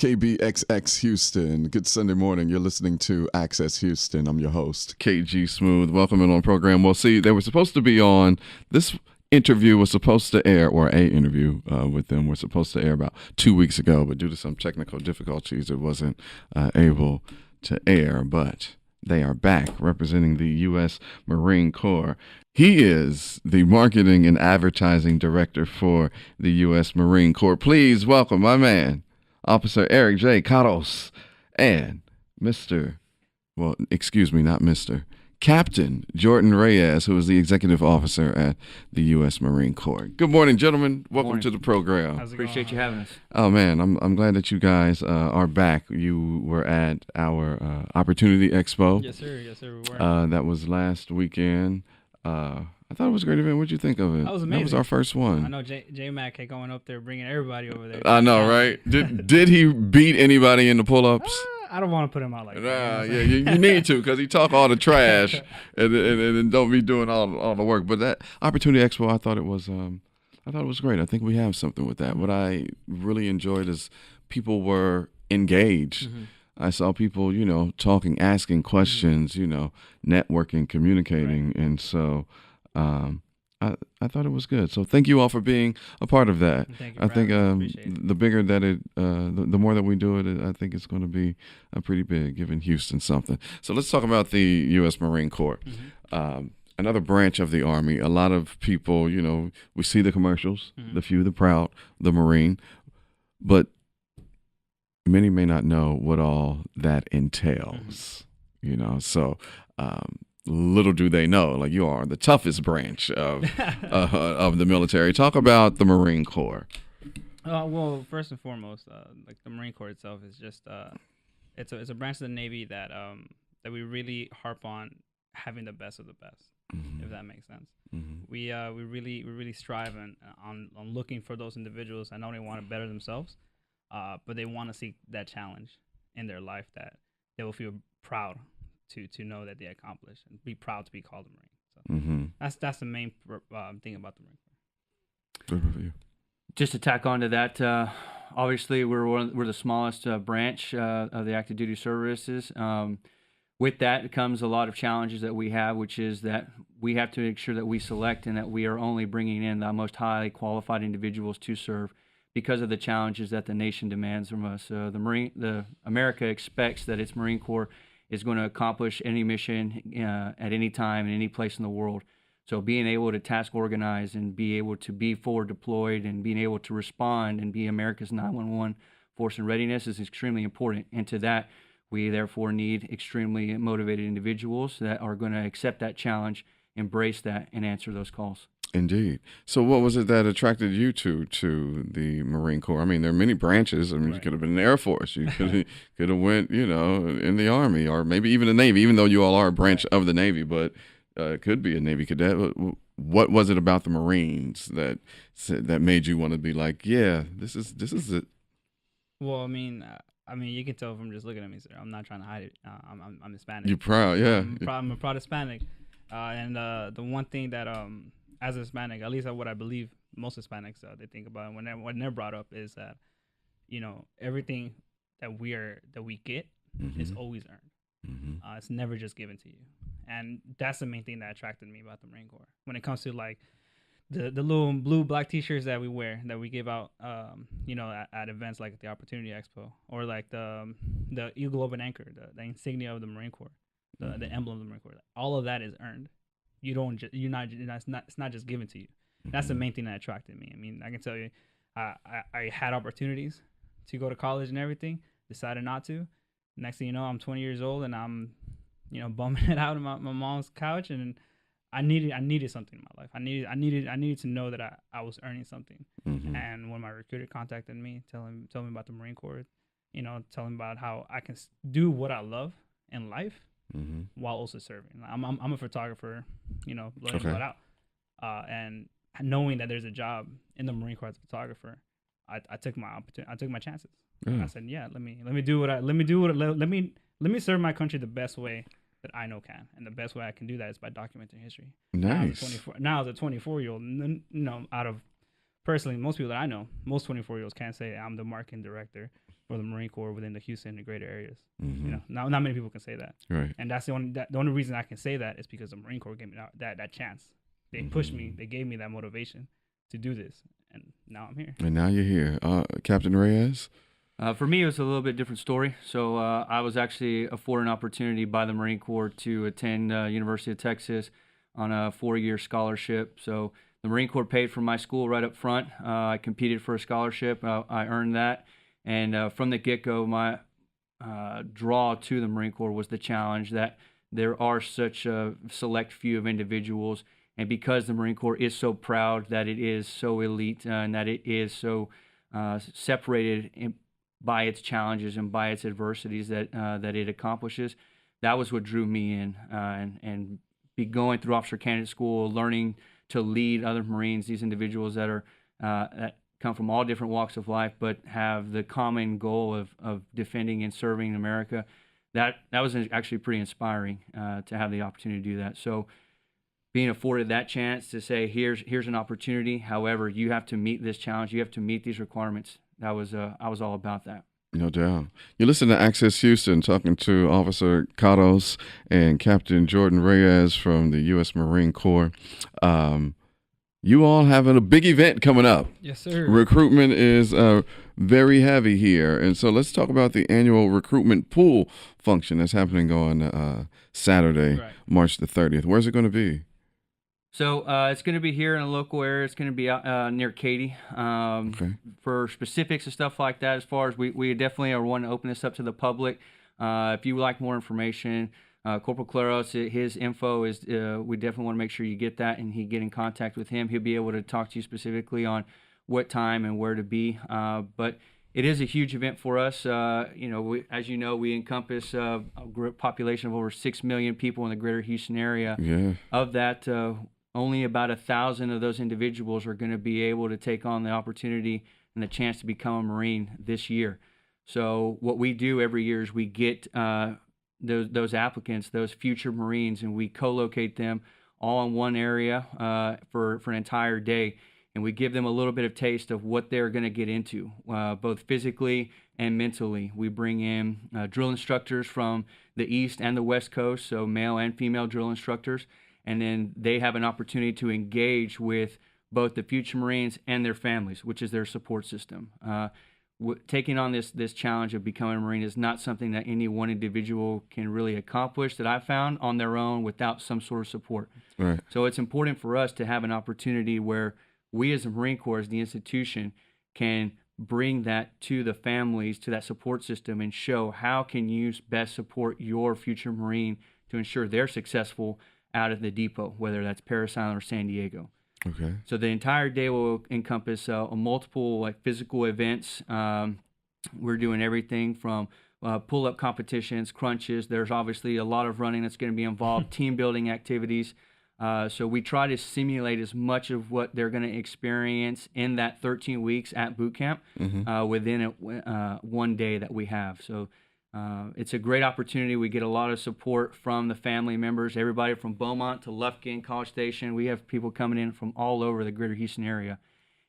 KBXX Houston. Good Sunday morning. You're listening to Access Houston. I'm your host, KG Smooth. Welcome in on the program. Well, see, they were supposed to be on. This interview was supposed to air, or a interview with them was supposed to air about 2 weeks ago, but due to some technical difficulties, it wasn't able to air. But they are back representing the US Marine Corps. He is the marketing and advertising director for the US Marine Corps. Please welcome my man, Officer Erick J ClarosVillata, and Captain Jordan Reyes, who is the executive officer at the U.S. Marine Corps. Good morning, gentlemen. Welcome to the program. Appreciate you having us. Oh, man, I'm glad that you guys are back. You were at our Opportunity Expo. Yes, sir. Yes, sir. We were. That was last weekend. I thought it was a great event. What did you think of it? That was amazing. That was our first one. I know J-Mac kept going up there, bringing everybody over there. I know, right? Did he beat anybody in the pull-ups? I don't want to put him out like that. Yeah, you need to, because he talk all the trash and don't be doing all the work. But that Opportunity Expo, I thought it was great. I think we have something with that. What I really enjoyed is people were engaged. Mm-hmm. I saw people, talking, asking questions, networking, communicating, right. And so I thought it was good. So thank you all for being a part of that. I think the bigger that the more that we do it, I think it's going to be pretty big, giving Houston something. So let's talk about the U.S. Marine Corps. Mm-hmm. Another branch of the Army. A lot of people, we see the commercials, mm-hmm. the few, the proud, the Marine, but many may not know what all that entails, mm-hmm. So little do they know, like, you are the toughest branch of the military. Talk about the Marine Corps. Well, first and foremost, like the Marine Corps itself is just it's a branch of the Navy that we really harp on having the best of the best, mm-hmm. if that makes sense. Mm-hmm. We really strive on looking for those individuals that not only want to better themselves, but they want to seek that challenge in their life that they will feel proud to know that they accomplished, and be proud to be called a Marine. So mm-hmm. that's the main thing about the Marine Corps. Good review. Just to tack on to that, obviously we're the smallest branch of the active duty services. With that comes a lot of challenges that we have, which is that we have to make sure that we select and that we are only bringing in the most highly qualified individuals to serve, because of the challenges that the nation demands from us. The America expects that its Marine Corps is going to accomplish any mission at any time in any place in the world. So being able to task organize and be able to be forward deployed and being able to respond and be America's 911 force in readiness is extremely important. And to that, we therefore need extremely motivated individuals that are going to accept that challenge, embrace that, and answer those calls. Indeed. So what was it that attracted you to the Marine Corps? I mean, there are many branches. I mean, right. You could have been in the Air Force. You could have went, in the Army, or maybe even the Navy, even though you all are a branch of the Navy, but it could be a Navy cadet. What was it about the Marines that made you want to be like, yeah, this is it? Well, I mean, you can tell from just looking at me, sir. I'm not trying to hide it. I'm Hispanic. You're proud, yeah. I'm a proud Hispanic. And the one thing that as a Hispanic, at least what I believe most Hispanics they think about when they're brought up is that, everything that we get mm-hmm. is always earned. Mm-hmm. It's never just given to you, and that's the main thing that attracted me about the Marine Corps. When it comes to like the little blue black T-shirts that we wear, that we give out, at events like the Opportunity Expo, or like the Eagle Open Anchor, the insignia of the Marine Corps, the emblem of the Marine Corps. All of that is earned. It's not just given to you. That's the main thing that attracted me. I mean, I can tell you, I had opportunities to go to college and everything, decided not to. Next thing you know, I'm 20 years old and I'm, bumming it out on my mom's couch, and I needed something in my life. I needed to know that I was earning something. Mm-hmm. And when my recruiter contacted me, tell me about the Marine Corps, tell him about how I can do what I love in life. Mm-hmm. While also serving. I'm a photographer, blowing blood out, and knowing that there's a job in the Marine Corps as a photographer, I took my opportunity. I took my chances. I said, yeah, let me serve my country the best way that I know can, and the best way I can do that is by documenting history. Nice. Now as a 24-year-old, out of personally most people that I know, most 24-years can't say I'm the marketing director for the Marine Corps within the Houston and greater areas. Mm-hmm. You know, not many people can say that. Right. And that's the only reason I can say that is because the Marine Corps gave me that chance. They pushed me. They gave me that motivation to do this, and now I'm here. And now you're here, Captain Reyes. For me, it was a little bit different story. So I was actually afforded an opportunity by the Marine Corps to attend University of Texas on a 4-year scholarship. So the Marine Corps paid for my school right up front. I competed for a scholarship. I earned that. And from the get-go, my draw to the Marine Corps was the challenge that there are such a select few of individuals. And because the Marine Corps is so proud that it is so elite and that it is so separated by its challenges and by its adversities that it accomplishes, that was what drew me in. And be going through officer candidate school, learning to lead other Marines, these individuals that are that come from all different walks of life, but have the common goal of defending and serving America. That was actually pretty inspiring to have the opportunity to do that. So being afforded that chance to say, here's an opportunity. However, you have to meet this challenge. You have to meet these requirements. I was all about that. No doubt. You listen to Access Houston, talking to Officer Caros and Captain Jordan Reyes from the US Marine Corps. You all having a big event coming up. Yes, sir. Recruitment is very heavy here. And so let's talk about the annual recruitment pool function that's happening on Saturday, right, March the 30th. Where's it going to be? So it's going to be here in a local area. It's going to be near Katy. Okay. For specifics and stuff like that, as far as we definitely are wanting to open this up to the public. If you would like more information, Corporal Claros, his info is, we definitely want to make sure you get that and get in contact with him. He'll be able to talk to you specifically on what time and where to be. But it is a huge event for us. As you know, we encompass a population of over 6 million people in the greater Houston area. Yeah. Of that, only about 1,000 of those individuals are going to be able to take on the opportunity and the chance to become a Marine this year. So what we do every year is we get those applicants, those future Marines, and we co-locate them all in one area for an entire day. And we give them a little bit of taste of what they're going to get into, both physically and mentally. We bring in drill instructors from the East and the West Coast, so male and female drill instructors. And then they have an opportunity to engage with both the future Marines and their families, which is their support system. Taking on this challenge of becoming a Marine is not something that any one individual can really accomplish, that I've found, on their own without some sort of support. Right. So it's important for us to have an opportunity where we as the Marine Corps, as the institution, can bring that to the families, to that support system, and show how can you best support your future Marine to ensure they're successful out at the depot, whether that's Parris Island or San Diego. Okay. So the entire day will encompass multiple physical events. We're doing everything from pull-up competitions, crunches. There's obviously a lot of running that's going to be involved, team building activities. So we try to simulate as much of what they're going to experience in that 13 weeks at boot camp within one day that we have. So it's a great opportunity. We get a lot of support from the family members, everybody from Beaumont to Lufkin, College Station. We have people coming in from all over the greater Houston area.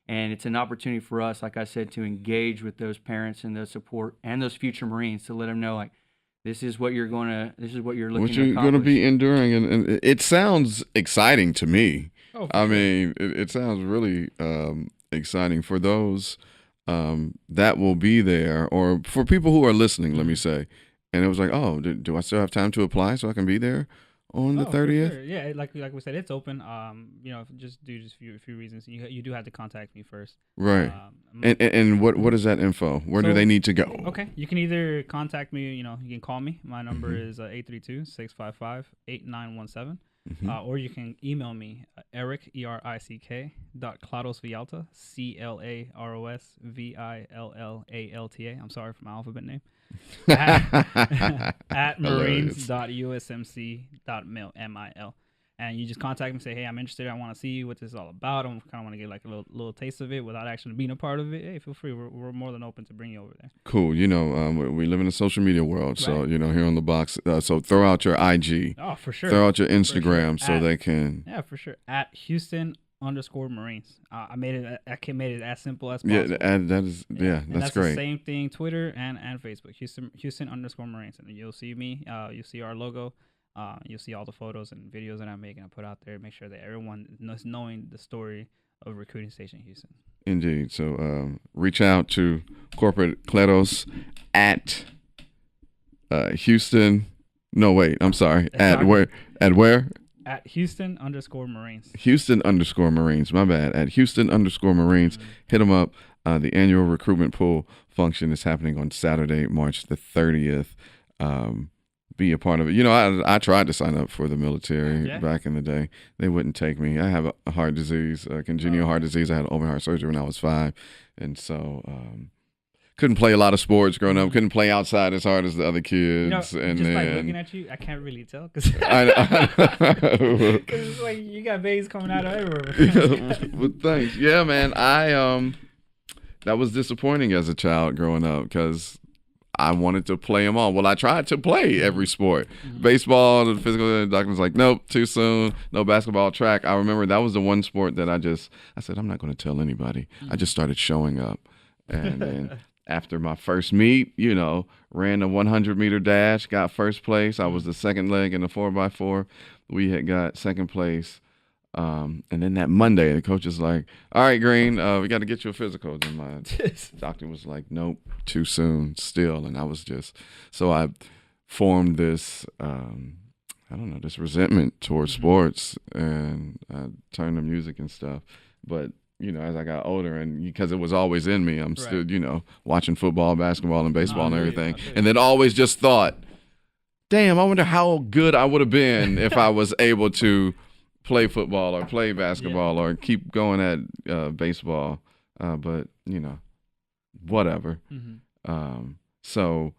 And it's an opportunity for us, like I said, to engage with those parents and those support and those future Marines to let them know, this is what you're looking to accomplish. What you're going to be enduring. And it sounds exciting to me. Oh, I mean, it sounds really exciting for those that will be there, or for people who are listening, let me say. And it was like, oh, do I still have time to apply so I can be there on the 30th? Sure. Yeah, like we said, it's open. Just a few reasons. You do have to contact me first. Right. And what is that info? Where do they need to go? Okay, you can either contact me. You can call me. My number is 832-655-8917. Or you can email me, Erick, ERICK, .ClarosVillata, ClarosVillata. I'm sorry for my alphabet name. at marines.usmc.mil. And you just contact me and say, hey, I'm interested. I want to see what this is all about. I kind of want to get a little taste of it without actually being a part of it. Hey, feel free. We're more than open to bring you over there. Cool. We live in a social media world. So, here on the box. So throw out your IG. Oh, for sure. Throw out your Instagram so they can. Yeah, for sure. At Houston Marines. I made it. I made it as simple as Yeah, possible. and that's And that's that's great. the same thing. Twitter and Facebook. Houston Marines, and you'll see me. You'll see our logo. You'll see all the photos and videos that I'm making. I put out there. Make sure that everyone is knowing the story of Recruiting Station Houston. Indeed. So reach out to Corporate Claros at Houston. No, wait. I'm sorry. At where? At where? At Houston_Marines. Houston_Marines. My bad. At Houston_Marines. Hit them up. The annual recruitment pool function is happening on Saturday, March the 30th. Be a part of it. You know, I tried to sign up for the military back in the day. They wouldn't take me. I have a heart disease, congenital heart disease. I had open heart surgery when I was 5. And so couldn't play a lot of sports growing up. Couldn't play outside as hard as the other kids. You know, and just then, like looking at you, I can't really tell because it's like you got veins coming out of everywhere. Well, thanks. Yeah, man. That was disappointing as a child growing up because I wanted to play them all. Well, I tried to play every sport. Baseball, the physical, the doctor was like, nope, too soon. No basketball, track. I remember that was the one sport that I said, I'm not going to tell anybody. I just started showing up. And then after my first meet, you know, ran a 100-meter dash, got first place. I was the second leg in the 4x4. We had got second place. And then that Monday, the coach is like, all right, Green, we got to get you a physical. And my doctor was like, nope, too soon still. And I was so I formed this, this resentment towards sports, and I turned to music and stuff. But, you know, as I got older, and because it was always in me, I'm still, you know, watching football, basketball, and baseball and everything. And then always just thought, damn, I wonder how good I would have been if I was able to play football or play basketball or keep going at baseball, but you know, whatever. So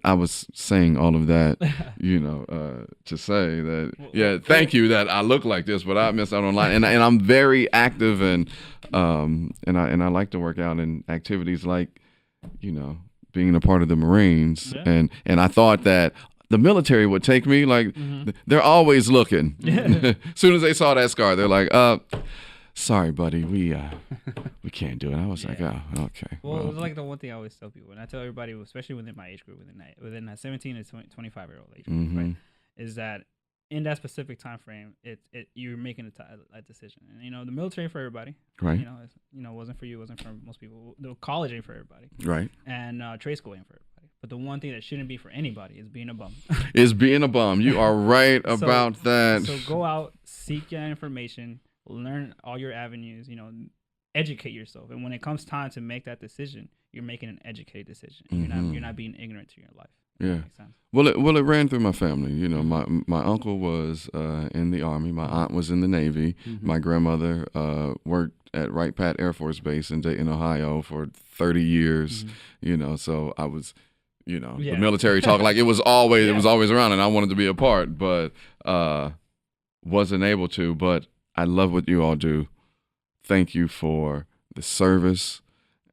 I was saying all of that, you know, to say that thank you that I look like this, but I missed out on line, and I'm very active and I like to work out in activities like, you know, being a part of the Marines, and I thought that the military would take me. Like, they're always looking. As soon as they saw that scar, they're like, sorry, buddy, we can't do it. I was like, oh, okay. Well, it's like the one thing I always tell people, and I tell everybody, especially within my age group, within that 17 to 25-year-old age group, right, is that in that specific time frame, you're making a decision. And, you know, the military ain't for everybody. Right. You know, wasn't for you, wasn't for most people. The college ain't for everybody. Right. And trade school ain't for everybody. But the one thing that shouldn't be for anybody is being a bum. Is being a bum. You are right about that. So go out, seek your information, learn all your avenues, you know, educate yourself. And when it comes time to make that decision, you're making an educated decision. You're not being ignorant to your life. Yeah. Makes sense. Well, it ran through my family. You know, my uncle was in the Army. My aunt was in the Navy. My grandmother worked at Wright Pat Air Force Base in Dayton, Ohio for 30 years. You know, so I was, you know, the military talk, like it was always around, and I wanted to be a part, but wasn't able to. But I love what you all do. Thank you for the service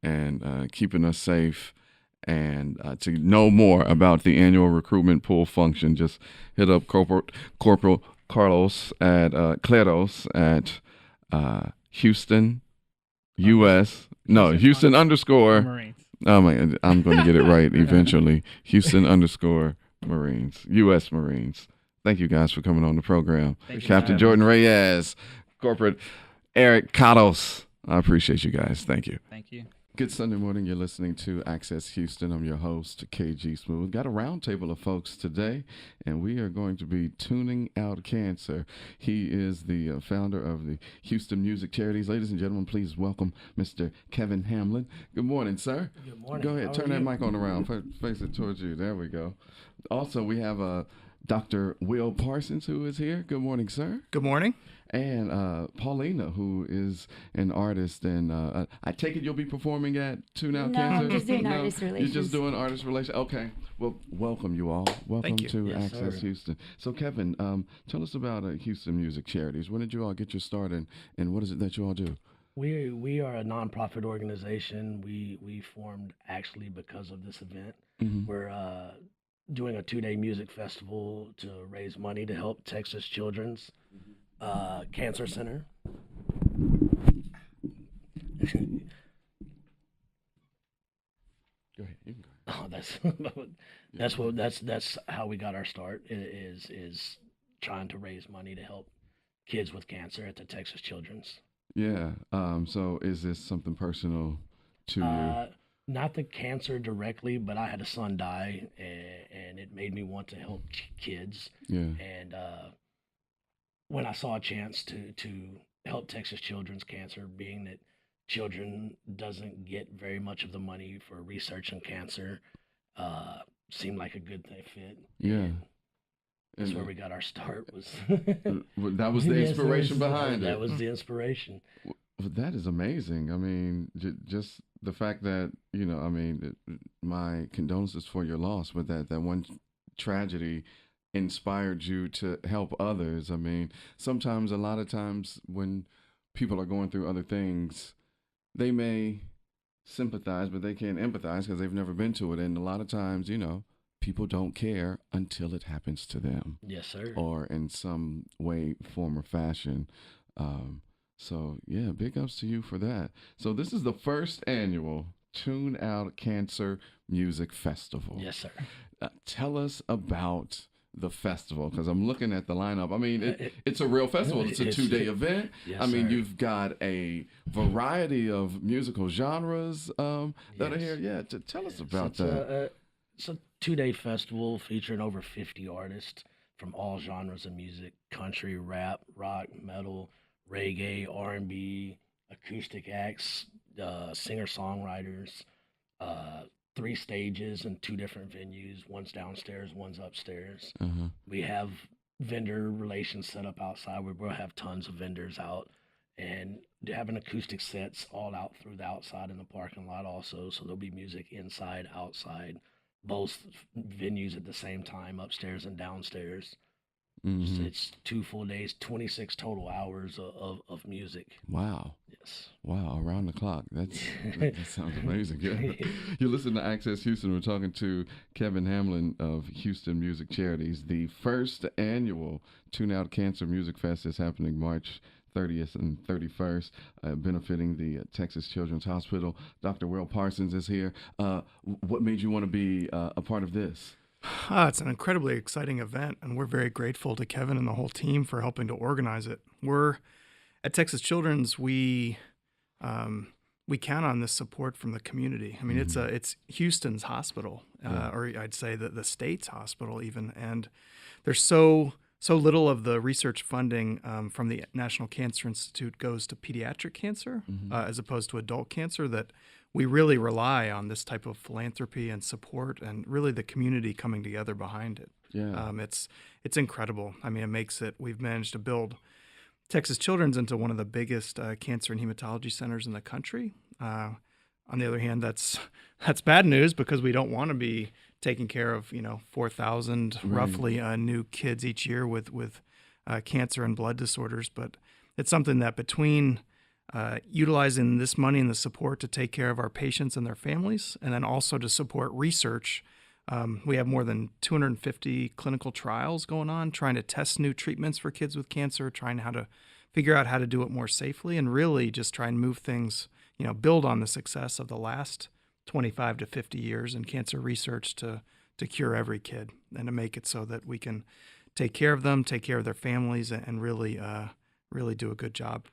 and keeping us safe. And to know more about the annual recruitment pool function, just hit up Corporal Carlos at Claros at Houston, US. No, Houston _ Marines. Oh my, I'm going to get it right eventually. Houston _ Marines, US Marines. Thank you guys for coming on the program. Captain Jordan Reyes, Corporate Erick J. I appreciate you guys. Thank you. Thank you. Good Sunday morning. You're listening to Access Houston. I'm your host, KG Smooth. Got a round table of folks today, and we are going to be tuning out cancer. He is the founder of the Houston Music Charities. Ladies and gentlemen, please welcome Mr. Levin Hamlin. Good morning, sir. Good morning. Go ahead. Turn that mic on around. Face it towards you. There we go. Also, we have Dr. Will Parsons, who is here. Good morning, sir. Good morning. And Polina, who is an artist, and I take it you'll be performing at Tune Out Cancer? No, I'm just doing artist relations. You're just doing artist relations? Okay. Well, welcome you all. Welcome to Access Houston. So, Kevin, tell us about Houston Music Charities. When did you all get your start, and what is it that you all do? We are a nonprofit organization. We formed actually because of this event. We're doing a 2-day music festival to raise money to help Texas Children's Cancer Center. Go ahead. You can go ahead. Oh, that's how we got our start. Is trying to raise money to help kids with cancer at the Texas Children's. Yeah. So is this something personal to you? Not the cancer directly, but I had a son die, and it made me want to help kids. Yeah. And when I saw a chance to help Texas Children's Cancer, being that children doesn't get very much of the money for research on cancer, seemed like a good fit. Yeah. That's where we got our start. Was that was the inspiration behind it. That was the inspiration. Well, that is amazing. I mean, just the fact that, you know, I mean, my condolences for your loss, but that one tragedy inspired you to help others. I mean, sometimes, a lot of times when people are going through other things, they may sympathize, but they can't empathize because they've never been to it. And a lot of times, you know, people don't care until it happens to them. Yes, sir. Or in some way, form, or fashion. So, yeah, big ups to you for that. So this is the first annual Tune Out Cancer Music Festival. Yes, sir. Tell us about the festival, because I'm looking at the lineup. I mean, it's a real festival. It's a 2-day event. Yes, I mean, sir. you've got a variety of musical genres that are here. Yeah, tell us about that. It's a 2-day festival featuring over 50 artists from all genres of music: country, rap, rock, metal, reggae, R&B, acoustic acts, singer-songwriters, 3 stages and 2 different venues. One's downstairs, one's upstairs. We have vendor relations set up outside. We will have tons of vendors out, and having acoustic sets all out through the outside in the parking lot also. So there'll be music inside, outside, both venues at the same time, upstairs and downstairs. So it's 2 full days, 26 total hours of music. Wow. Yes. Wow, around the clock. That sounds amazing. Yeah. You listen to Access Houston. We're talking to Levin Hamlin of Houston Music Charities. The first annual Tune Out Cancer Music Fest is happening March 30th and 31st, benefiting the Texas Children's Hospital. Dr. Will Parsons is here. What made you want to be a part of this? It's an incredibly exciting event, and we're very grateful to Kevin and the whole team for helping to organize it. We're at Texas Children's. We count on this support from the community. I mean, it's Houston's hospital, or I'd say the state's hospital even, and there's so little of the research funding from the National Cancer Institute goes to pediatric cancer as opposed to adult cancer, that we really rely on this type of philanthropy and support, and really the community coming together behind it. Yeah. It's incredible. I mean, we've managed to build Texas Children's into one of the biggest cancer and hematology centers in the country. On the other hand, that's bad news, because we don't want to be taking care of 4,000 roughly new kids each year with cancer and blood disorders. But it's something that between utilizing this money and the support to take care of our patients and their families, and then also to support research. We have more than 250 clinical trials going on, trying to test new treatments for kids with cancer, trying to figure out how to do it more safely, and really just try and move things, build on the success of the last 25 to 50 years in cancer research to cure every kid, and to make it so that we can take care of them, take care of their families, and really do a good job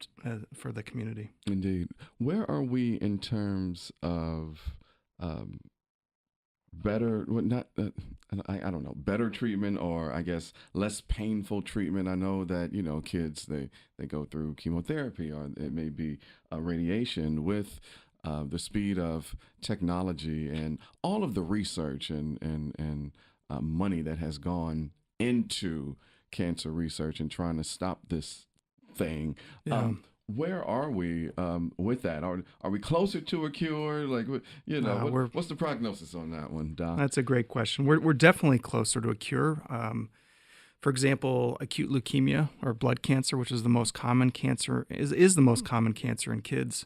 for the community. Indeed. Where are we in terms of better, I don't know, better treatment, or I guess less painful treatment? I know that, kids, they go through chemotherapy, or it may be radiation. With the speed of technology and all of the research and money that has gone into cancer research and trying to stop this thing. Yeah. Where are we with that? Are we closer to a cure? Like, what's the prognosis on that one, Doc? That's a great question. We're definitely closer to a cure. For example, acute leukemia, or blood cancer, which is the most common cancer, is the most common cancer in kids.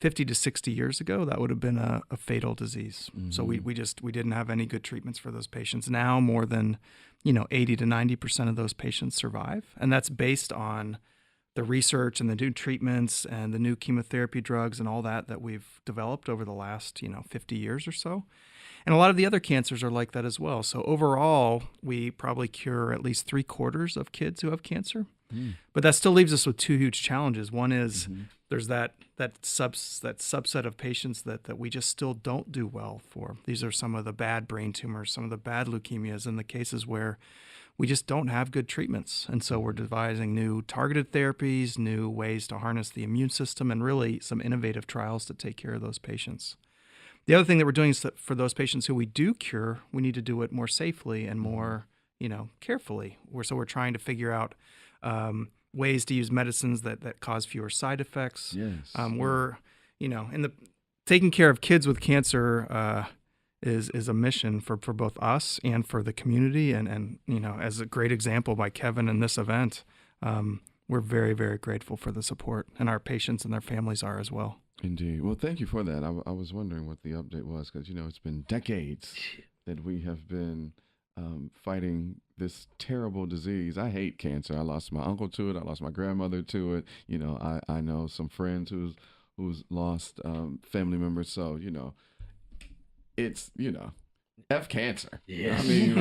50 to 60 years ago, that would have been a fatal disease. So we didn't have any good treatments for those patients. Now more than 80 to 90% of those patients survive, and that's based on the research and the new treatments and the new chemotherapy drugs and all that we've developed over the last 50 years or so. And a lot of the other cancers are like that as well. So overall, we probably cure at least 3/4 of kids who have cancer. But that still leaves us with two huge challenges. One is there's that subset of patients that we just still don't do well for. These are some of the bad brain tumors, some of the bad leukemias, and the cases where we just don't have good treatments. And so we're devising new targeted therapies, new ways to harness the immune system, and really some innovative trials to take care of those patients. The other thing that we're doing is that for those patients who we do cure, we need to do it more safely and more, carefully. So we're trying to figure out ways to use medicines that cause fewer side effects. Yes. We're, taking care of kids with cancer is a mission for both us and for the community. And as a great example by Kevin in this event, we're very, very grateful for the support, and our patients and their families are as well. Indeed. Well, thank you for that. I was wondering what the update was because, it's been decades that we have been fighting this terrible disease. I hate cancer. I lost my uncle to it. I lost my grandmother to it. I know some friends who's lost family members. So, it's, F cancer. Yes. I mean,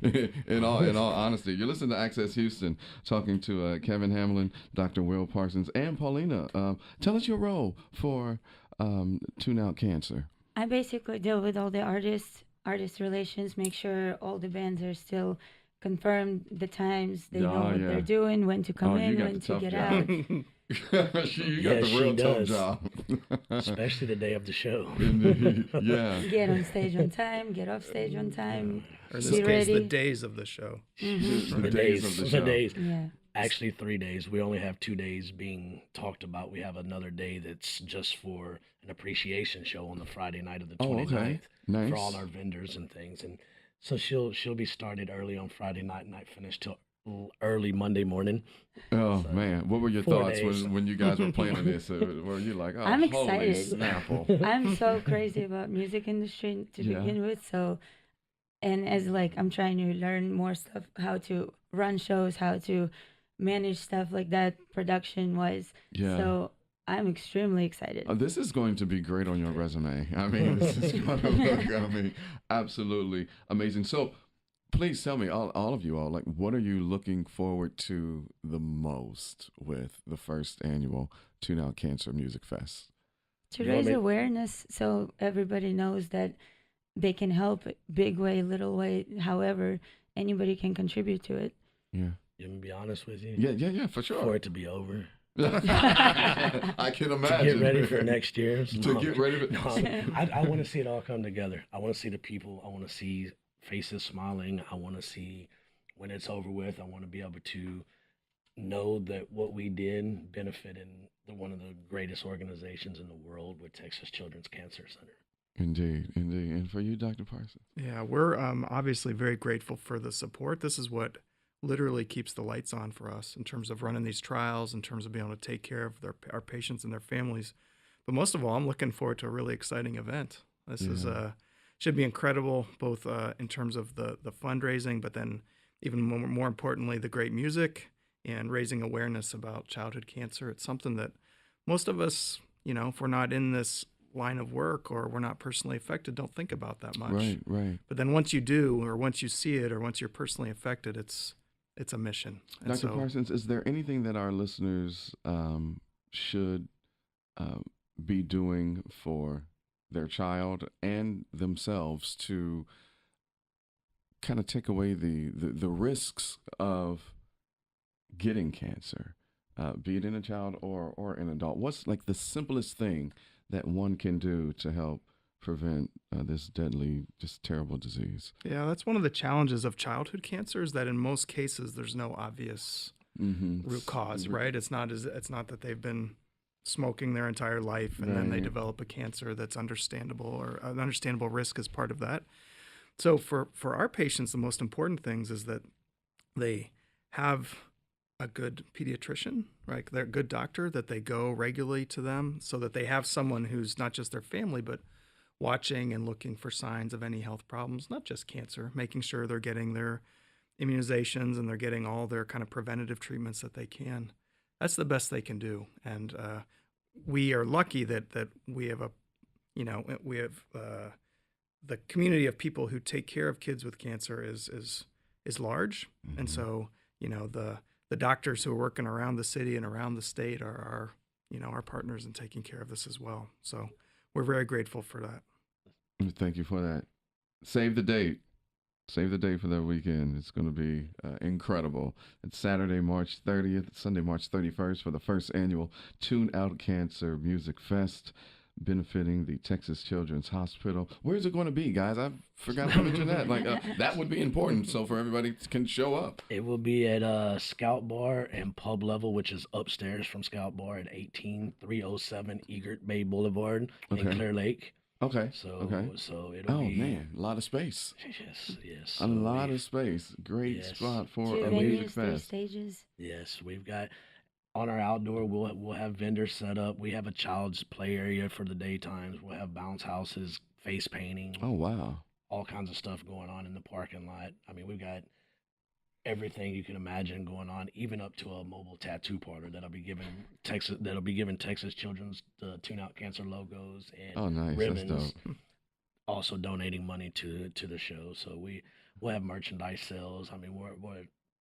really, in all honesty, you're listening to Access Houston, talking to Kevin Hamlin, Dr. Will Parsons, and Polina. Tell us your role for Tune Out Cancer. I basically deal with all the artist relations, make sure all the bands are still confirmed, the times, they know what they're doing, when to come in, when to get out. You got the real tough job. Especially the day of the show. Yeah. Get on stage on time, get off stage on time. Or in this be case, ready. the days of the show. The days of the show. The days. Yeah. Actually, 3 days. We only have 2 days being talked about. We have another day that's just for an appreciation show on the Friday night of the 29th. Okay. Nice. For all our vendors and things. And so she'll be started early on Friday night and finished till early Monday morning. Oh, So, man. What were your 4 thoughts days. when you guys were planning this? Were you like, oh, I'm holy excited. Snapple. I'm so crazy about music industry to begin with, so, and as I'm trying to learn more stuff, how to run shows, how to manage stuff like that, production wise. Yeah. So I'm extremely excited. This is going to be great on your resume. I mean, this is going to look, absolutely amazing. So please tell me, all of you all, what are you looking forward to the most with the first annual Tune Out Cancer Music Fest? To raise awareness so everybody knows that they can help, big way, little way, however, anybody can contribute to it. Yeah. Let me be honest with you. Yeah, for sure. For it to be over. I can imagine. To get ready for next year. Get ready for I want to see it all come together. I want to see the people. I want to see faces smiling. I want to see when it's over with. I want to be able to know that what we did benefited one of the greatest organizations in the world with Texas Children's Cancer Center. Indeed. And for you, Dr. Parson? Yeah, we're obviously very grateful for the support. This is what literally keeps the lights on for us in terms of running these trials, in terms of being able to take care of our patients and their families. But most of all, I'm looking forward to a really exciting event. This is should be incredible, both in terms of the fundraising, but then even more importantly, the great music and raising awareness about childhood cancer. It's something that most of us, if we're not in this line of work or we're not personally affected, don't think about that much. Right. But then once you do, or once you see it, or once you're personally affected, it's a mission. And Dr. Parsons, is there anything that our listeners should be doing for their child and themselves to kind of take away the risks of getting cancer, be it in a child or an adult? What's the simplest thing that one can do to help prevent this deadly, just terrible disease? Yeah, that's one of the challenges of childhood cancer, is that in most cases there's no obvious root cause, right? It's not that they've been smoking their entire life and then they develop a cancer that's understandable, or an understandable risk as part of that. So for our patients, the most important things is that they have a good pediatrician, right? They're a good doctor, that they go regularly to them, so that they have someone who's not just their family, but watching and looking for signs of any health problems, not just cancer, making sure they're getting their immunizations and they're getting all their kind of preventative treatments that they can. that's the best they can do. And we are lucky that we have the community of people who take care of kids with cancer is large. And so, the doctors who are working around the city and around the state are our partners in taking care of this as well. So we're very grateful for that. Thank you for that. Save the date. Save the date for that weekend. It's going to be incredible. It's Saturday, March 30th, Sunday, March 31st for the first annual Tune Out Cancer Music Fest, benefiting the Texas Children's Hospital. Where's it going to be, guys? I forgot to mention that. That would be important, so for everybody can show up. It will be at Scout Bar and Pub Level, which is upstairs from Scout Bar at 18307 Egret Bay Boulevard in Clear Lake. Okay. So it'll be. Oh man, a lot of space. Yes. A lot of space. Great spot for Two a venues, music 3 fest. stages. Yes, we've got on our outdoor. We'll have vendors set up. We have a child's play area for the daytimes. We'll have bounce houses, face painting. Oh wow. All kinds of stuff going on in the parking lot. I mean, we've got everything you can imagine going on, even up to a mobile tattoo parlor that'll be giving Texas Children's the Tune Out Cancer logos and ribbons. That's dope. Also donating money to the show, so we'll have merchandise sales. I mean,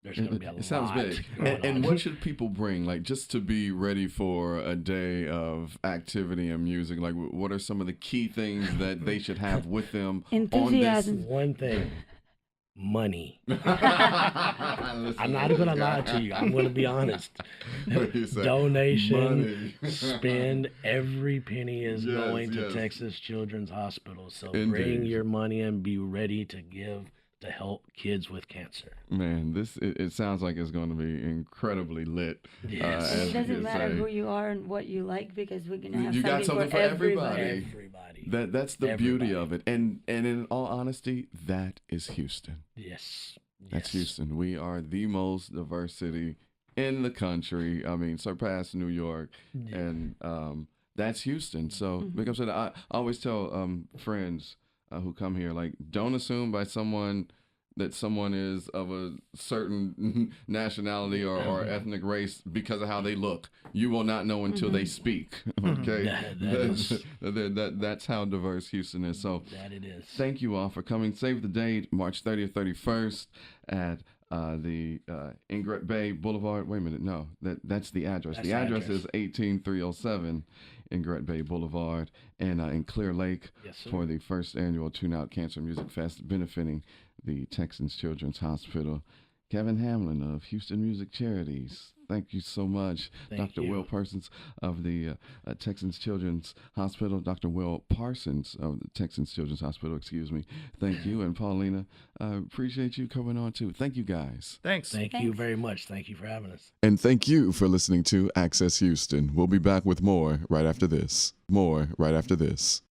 there's going to be a lot. It sounds big. And what should people bring, just to be ready for a day of activity and music? Like, what are some of the key things that they should have with them? Enthusiasm. One thing. Money. I'm not going to lie to you. I'm going to be honest. Donation, spend every penny is going to Texas Children's Hospital. So bring your money and be ready to give to help kids with cancer. Man, it sounds like it's going to be incredibly lit. Yes. It doesn't matter who you are and what you like, because we're going to have got something for everybody. That's the beauty of it. And in all honesty, that is Houston. Yes. That's Houston. We are the most diverse city in the country. I mean, surpass New York. Yeah. And that's Houston. So, like I said, I always tell friends who come here, don't assume by someone that someone is of a certain nationality or ethnic race because of how they look. You will not know until they speak. Okay, that's how diverse Houston is. So that it is. Thank you all for coming. Save the date, March 30th, 31st at the Egret Bay Boulevard. Wait a minute, no, that's the address. The address is 18307 Egret Bay Boulevard and in Clear Lake for the first annual Tune Out Cancer Music Fest, benefiting the Texas Children's Hospital. Kevin Hamlin of Houston Music Charities, thank you so much. Dr. Will Parsons of the Texas Children's Hospital. Dr. Will Parsons of the Texas Children's Hospital, excuse me. Thank you. And Polina, appreciate you coming on too. Thank you guys. Thanks. Thank you very much. Thank you for having us. And thank you for listening to Access Houston. We'll be back with more right after this.